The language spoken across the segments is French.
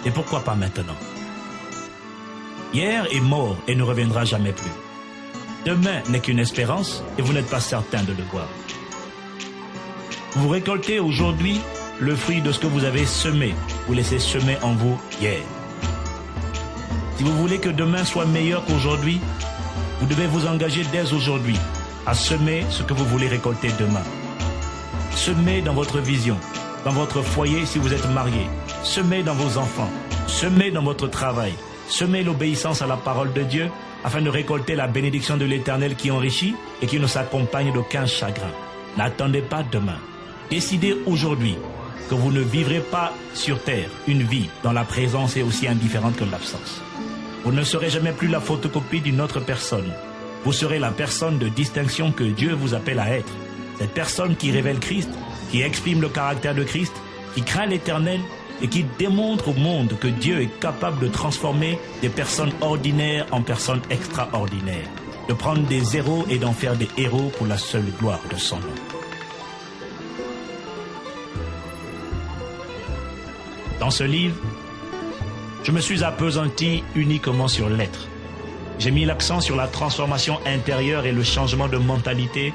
Et pourquoi pas maintenant? Hier est mort et ne reviendra jamais plus. Demain n'est qu'une espérance et vous n'êtes pas certain de le voir. Vous récoltez aujourd'hui le fruit de ce que vous avez semé, vous laissez semer en vous hier. Si vous voulez que demain soit meilleur qu'aujourd'hui, vous devez vous engager dès aujourd'hui à semer ce que vous voulez récolter demain. Semez dans votre vision, dans votre foyer si vous êtes marié, semez dans vos enfants, semez dans votre travail, semez l'obéissance à la parole de Dieu afin de récolter la bénédiction de l'Éternel qui enrichit et qui ne s'accompagne d'aucun chagrin. N'attendez pas demain. Décidez aujourd'hui que vous ne vivrez pas sur terre une vie dont la présence est aussi indifférente que l'absence. Vous ne serez jamais plus la photocopie d'une autre personne. Vous serez la personne de distinction que Dieu vous appelle à être. Cette personne qui révèle Christ, qui exprime le caractère de Christ, qui craint l'Éternel et qui démontre au monde que Dieu est capable de transformer des personnes ordinaires en personnes extraordinaires, de prendre des zéros et d'en faire des héros pour la seule gloire de son nom. Dans ce livre, je me suis appesanti uniquement sur l'être. J'ai mis l'accent sur la transformation intérieure et le changement de mentalité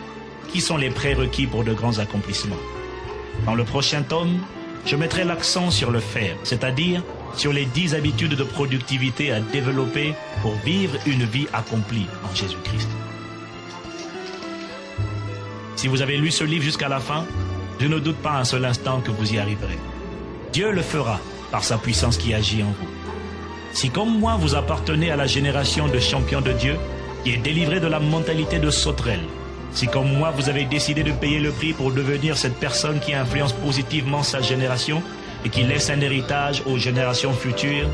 qui sont les prérequis pour de grands accomplissements. Dans le prochain tome, je mettrai l'accent sur le faire, c'est-à-dire sur les 10 habitudes de productivité à développer pour vivre une vie accomplie en Jésus-Christ. Si vous avez lu ce livre jusqu'à la fin, je ne doute pas un seul instant que vous y arriverez. Dieu le fera par sa puissance qui agit en vous. Si comme moi vous appartenez à la génération de champions de Dieu qui est délivrée de la mentalité de sauterelle, si comme moi vous avez décidé de payer le prix pour devenir cette personne qui influence positivement sa génération et qui laisse un héritage aux générations futures,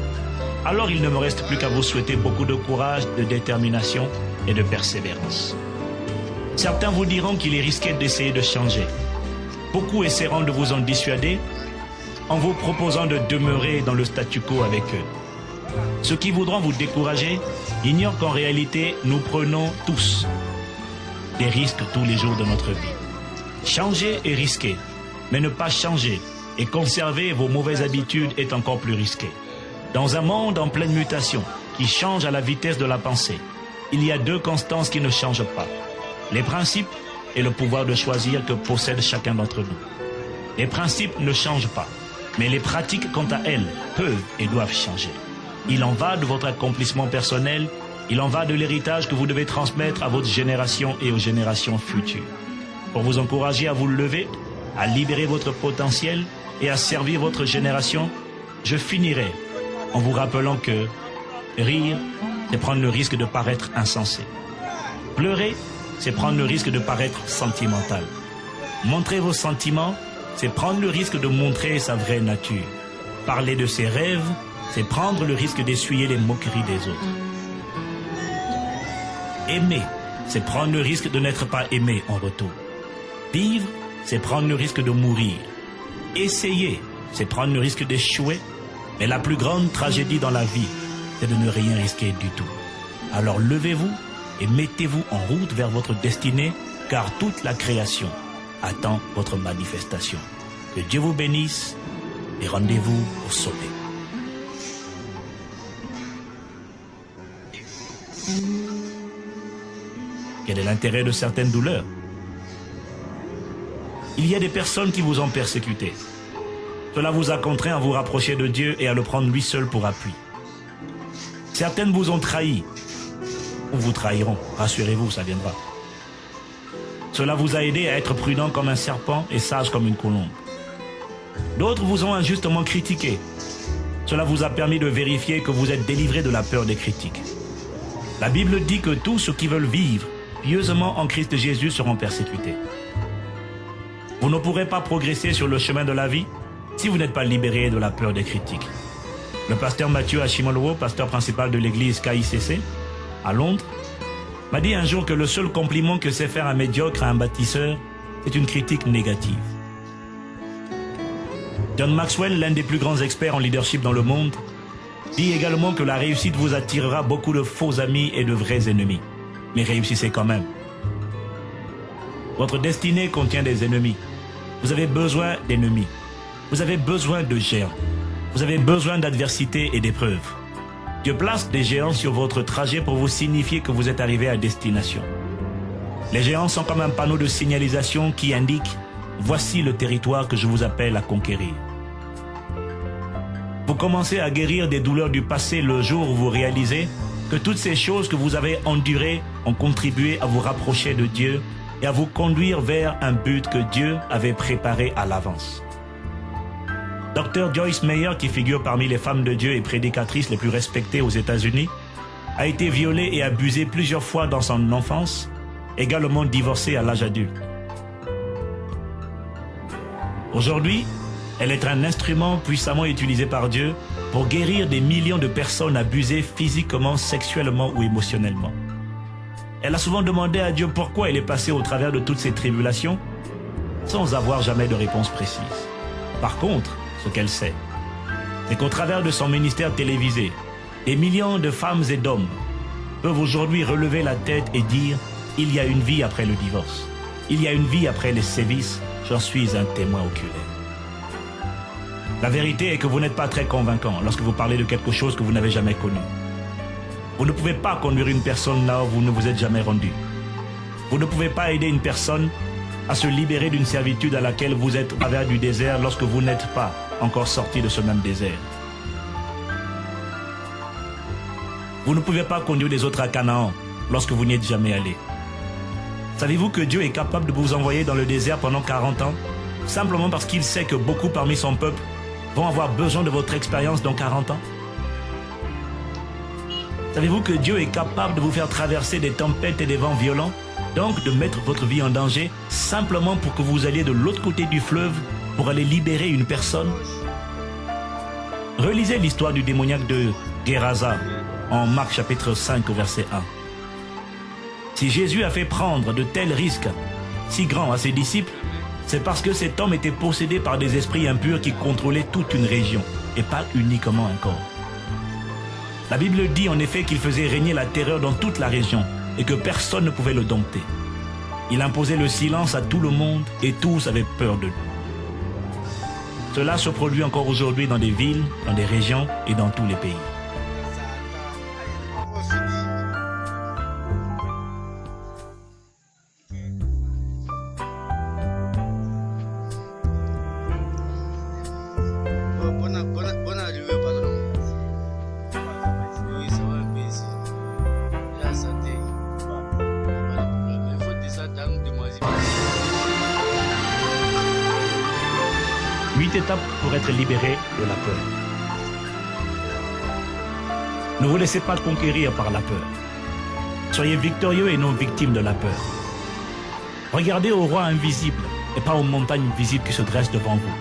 alors il ne me reste plus qu'à vous souhaiter beaucoup de courage, de détermination et de persévérance. Certains vous diront qu'il est risqué d'essayer de changer. Beaucoup essaieront de vous en dissuader en vous proposant de demeurer dans le statu quo avec eux. Ceux qui voudront vous décourager ignorent qu'en réalité, nous prenons tous des risques tous les jours de notre vie. Changer est risqué, mais ne pas changer et conserver vos mauvaises habitudes est encore plus risqué. Dans un monde en pleine mutation, qui change à la vitesse de la pensée, il y a 2 constances qui ne changent pas. Les principes et le pouvoir de choisir que possède chacun d'entre nous. Les principes ne changent pas, mais les pratiques, quant à elles, peuvent et doivent changer. Il en va de votre accomplissement personnel, il en va de l'héritage que vous devez transmettre à votre génération et aux générations futures. Pour vous encourager à vous lever, à libérer votre potentiel et à servir votre génération, je finirai en vous rappelant que rire, c'est prendre le risque de paraître insensé. Pleurer, c'est prendre le risque de paraître sentimental. Montrer vos sentiments, c'est prendre le risque de montrer sa vraie nature. Parler de ses rêves, c'est prendre le risque d'essuyer les moqueries des autres. Aimer, c'est prendre le risque de n'être pas aimé en retour. Vivre, c'est prendre le risque de mourir. Essayer, c'est prendre le risque d'échouer. Mais la plus grande tragédie dans la vie, c'est de ne rien risquer du tout. Alors levez-vous et mettez-vous en route vers votre destinée, car toute la création attend votre manifestation. Que Dieu vous bénisse et rendez-vous au sommet. Quel est l'intérêt de certaines douleurs? Il y a des personnes qui vous ont persécuté. Cela vous a contraint à vous rapprocher de Dieu et à le prendre lui seul pour appui. Certaines vous ont trahi, ou vous trahiront, rassurez-vous, ça viendra. Cela vous a aidé à être prudent comme un serpent et sage comme une colombe. D'autres vous ont injustement critiqué. Cela vous a permis de vérifier que vous êtes délivré de la peur des critiques. La Bible dit que tous ceux qui veulent vivre pieusement en Christ Jésus seront persécutés. Vous ne pourrez pas progresser sur le chemin de la vie si vous n'êtes pas libéré de la peur des critiques. Le pasteur Mathieu Ashimolowo, pasteur principal de l'église KICC, à Londres, m'a dit un jour que le seul compliment que sait faire un médiocre à un bâtisseur, c'est une critique négative. John Maxwell, l'un des plus grands experts en leadership dans le monde, dit également que la réussite vous attirera beaucoup de faux amis et de vrais ennemis. Mais réussissez quand même. Votre destinée contient des ennemis. Vous avez besoin d'ennemis. Vous avez besoin de géants. Vous avez besoin d'adversité et d'épreuves. Dieu place des géants sur votre trajet pour vous signifier que vous êtes arrivé à destination. Les géants sont comme un panneau de signalisation qui indique « Voici le territoire que je vous appelle à conquérir ». Vous commencez à guérir des douleurs du passé le jour où vous réalisez que toutes ces choses que vous avez endurées ont contribué à vous rapprocher de Dieu et à vous conduire vers un but que Dieu avait préparé à l'avance. Dr. Joyce Meyer, qui figure parmi les femmes de Dieu et prédicatrices les plus respectées aux États-Unis, a été violée et abusée plusieurs fois dans son enfance, également divorcée à l'âge adulte. Aujourd'hui, elle est un instrument puissamment utilisé par Dieu pour guérir des millions de personnes abusées physiquement, sexuellement ou émotionnellement. Elle a souvent demandé à Dieu pourquoi elle est passée au travers de toutes ces tribulations, sans avoir jamais de réponse précise. Par contre, ce qu'elle sait, c'est qu'au travers de son ministère télévisé, des millions de femmes et d'hommes peuvent aujourd'hui relever la tête et dire « Il y a une vie après le divorce. Il y a une vie après les sévices. J'en suis un témoin oculaire. » La vérité est que vous n'êtes pas très convaincant lorsque vous parlez de quelque chose que vous n'avez jamais connu. Vous ne pouvez pas conduire une personne là où vous ne vous êtes jamais rendu. Vous ne pouvez pas aider une personne à se libérer d'une servitude à laquelle vous êtes au travers du désert lorsque vous n'êtes pas encore sorti de ce même désert. Vous ne pouvez pas conduire les autres à Canaan lorsque vous n'y êtes jamais allé. Savez-vous que Dieu est capable de vous envoyer dans le désert pendant 40 ans, simplement parce qu'il sait que beaucoup parmi son peuple vont avoir besoin de votre expérience dans 40 ans? Savez-vous que Dieu est capable de vous faire traverser des tempêtes et des vents violents, donc de mettre votre vie en danger, simplement pour que vous alliez de l'autre côté du fleuve pour aller libérer une personne? Relisez l'histoire du démoniaque de Gerasa en Marc chapitre 5 verset 1. Si Jésus a fait prendre de tels risques si grands à ses disciples, c'est parce que cet homme était possédé par des esprits impurs qui contrôlaient toute une région, et pas uniquement un corps. La Bible dit en effet qu'il faisait régner la terreur dans toute la région, et que personne ne pouvait le dompter. Il imposait le silence à tout le monde, et tous avaient peur de lui. Cela se produit encore aujourd'hui dans des villes, dans des régions et dans tous les pays. Bonne arrivée, patron. Oui, ça va bien ici. La santé. Il faut descendre dans de moi. 8 étapes pour être libéré de la peur. Ne vous laissez pas conquérir par la peur. Soyez victorieux et non victime de la peur. Regardez au roi invisible et pas aux montagnes visibles qui se dressent devant vous.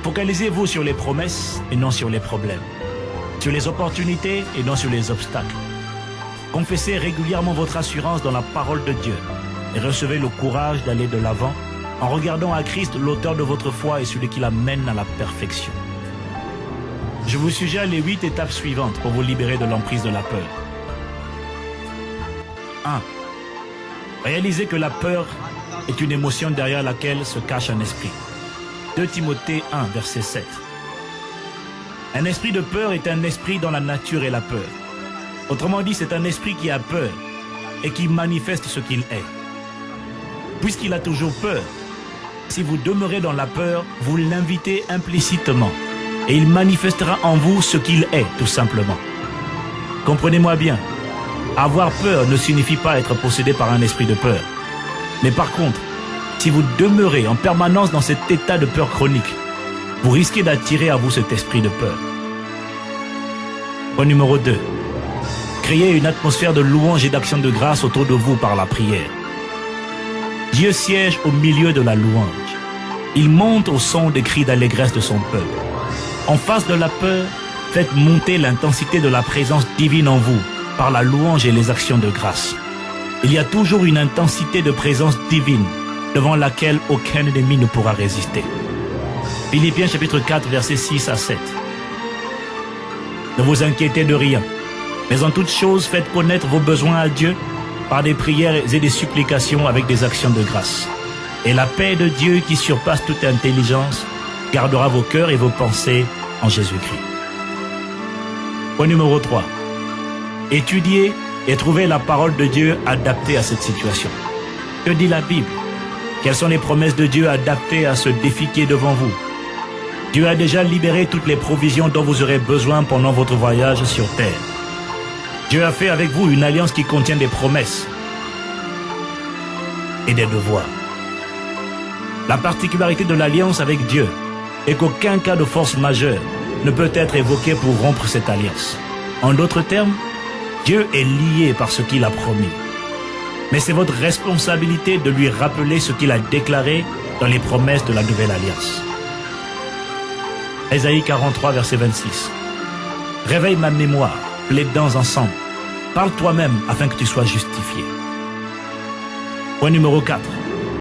Focalisez-vous sur les promesses et non sur les problèmes, sur les opportunités et non sur les obstacles. Confessez régulièrement votre assurance dans la parole de Dieu et recevez le courage d'aller de l'avant en regardant à Christ, l'auteur de votre foi et celui qui l'amène à la perfection. Je vous suggère les 8 étapes suivantes pour vous libérer de l'emprise de la peur. 1. Réalisez que la peur est une émotion derrière laquelle se cache un esprit. 2 Timothée 1, verset 7. Un esprit de peur est un esprit dont la nature est la peur. Autrement dit, c'est un esprit qui a peur et qui manifeste ce qu'il est. Puisqu'il a toujours peur, si vous demeurez dans la peur, vous l'invitez implicitement et il manifestera en vous ce qu'il est, tout simplement. Comprenez-moi bien, avoir peur ne signifie pas être possédé par un esprit de peur. Mais par contre, si vous demeurez en permanence dans cet état de peur chronique, vous risquez d'attirer à vous cet esprit de peur. Point numéro 2. Créez une atmosphère de louange et d'action de grâce autour de vous par la prière. Dieu siège au milieu de la louange. Il monte au son des cris d'allégresse de son peuple. En face de la peur, faites monter l'intensité de la présence divine en vous par la louange et les actions de grâce. Il y a toujours une intensité de présence divine devant laquelle aucun ennemi ne pourra résister. Philippiens chapitre 4, versets 6 à 7. Ne vous inquiétez de rien, mais en toute chose faites connaître vos besoins à Dieu par des prières et des supplications avec des actions de grâce. Et la paix de Dieu qui surpasse toute intelligence gardera vos cœurs et vos pensées en Jésus-Christ. Point numéro 3. Étudiez et trouvez la parole de Dieu adaptée à cette situation. Que dit la Bible? Quelles sont les promesses de Dieu adaptées à ce défi qui est devant vous? Dieu a déjà libéré toutes les provisions dont vous aurez besoin pendant votre voyage sur terre. Dieu a fait avec vous une alliance qui contient des promesses et des devoirs. La particularité de l'alliance avec Dieu est qu'aucun cas de force majeure ne peut être évoqué pour rompre cette alliance. En d'autres termes, Dieu est lié par ce qu'il a promis. Mais c'est votre responsabilité de lui rappeler ce qu'il a déclaré dans les promesses de la nouvelle alliance. Ésaïe 43, verset 26. Réveille ma mémoire, plaidons ensemble. Parle toi-même afin que tu sois justifié. Point numéro 4.